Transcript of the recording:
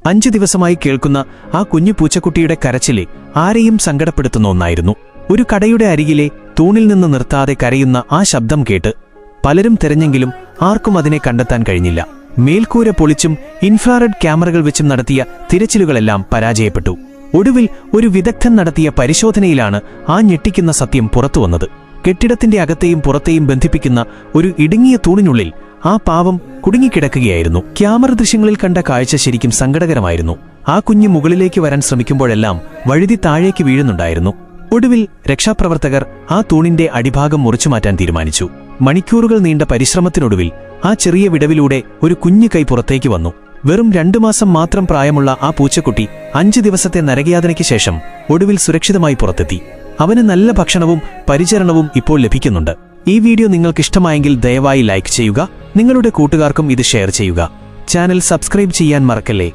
5 ദിവസമായി കേൾക്കുന്ന ആ കുഞ്ഞു പൂച്ചക്കുട്ടിയുടെ കരച്ചില് ആരെയും സങ്കടപ്പെടുത്തുന്ന ഒന്നായിരുന്നു. ഒരു കടയുടെ അരികിലെ തൂണിൽ നിന്ന് നിർത്താതെ കരയുന്ന ആ ശബ്ദം കേട്ട് പലരും തിരഞ്ഞെങ്കിലും ആർക്കും അതിനെ കണ്ടെത്താൻ കഴിഞ്ഞില്ല. മേൽക്കൂര പൊളിച്ചും ഇൻഫ്രാറെഡ് ക്യാമറകൾ വെച്ചും നടത്തിയ തിരച്ചിലുകളെല്ലാം പരാജയപ്പെട്ടു. ഒടുവിൽ ഒരു വിദഗ്ധൻ നടത്തിയ പരിശോധനയിലാണ് ആ ഞെട്ടിക്കുന്ന സത്യം പുറത്തുവന്നത്. കെട്ടിടത്തിന്റെ അകത്തെയും പുറത്തെയും ബന്ധിപ്പിക്കുന്ന ഒരു ഇടുങ്ങിയ തൂണിനുള്ളിൽ ആ പാവം കുടുങ്ങിക്കിടക്കുകയായിരുന്നു. ക്യാമറ ദൃശ്യങ്ങളിൽ കണ്ട കാഴ്ച ശരിക്കും സങ്കടകരമായിരുന്നു. ആ കുഞ്ഞ് മുകളിലേക്ക് വരാൻ ശ്രമിക്കുമ്പോഴെല്ലാം വഴുതി താഴേക്ക് വീഴുന്നുണ്ടായിരുന്നു. ഒടുവിൽ രക്ഷാപ്രവർത്തകർ ആ തൂണിന്റെ അടിഭാഗം മുറിച്ചുമാറ്റാൻ തീരുമാനിച്ചു. മണിക്കൂറുകൾ നീണ്ട പരിശ്രമത്തിനൊടുവിൽ ആ ചെറിയ വിടവിലൂടെ ഒരു കുഞ്ഞു കൈ പുറത്തേക്ക് വന്നു. വെറും 2 മാസം മാത്രം പ്രായമുള്ള ആ പൂച്ചക്കുട്ടി 5 ദിവസത്തെ നരകയാതനയ്ക്ക് ശേഷം ഒടുവിൽ സുരക്ഷിതമായി പുറത്തെത്തി. അവന് നല്ല ഭക്ഷണവും പരിചരണവും ഇപ്പോൾ ലഭിക്കുന്നുണ്ട്. ഈ വീഡിയോ നിങ്ങൾക്കിഷ്ടമായെങ്കിൽ ദയവായി ലൈക്ക് ചെയ്യുക. നിങ്ങളുടെ കൂട്ടുകാർക്കും ഇത് ഷെയർ ചെയ്യുക. ചാനൽ സബ്സ്ക്രൈബ് ചെയ്യാൻ മറക്കല്ലേ.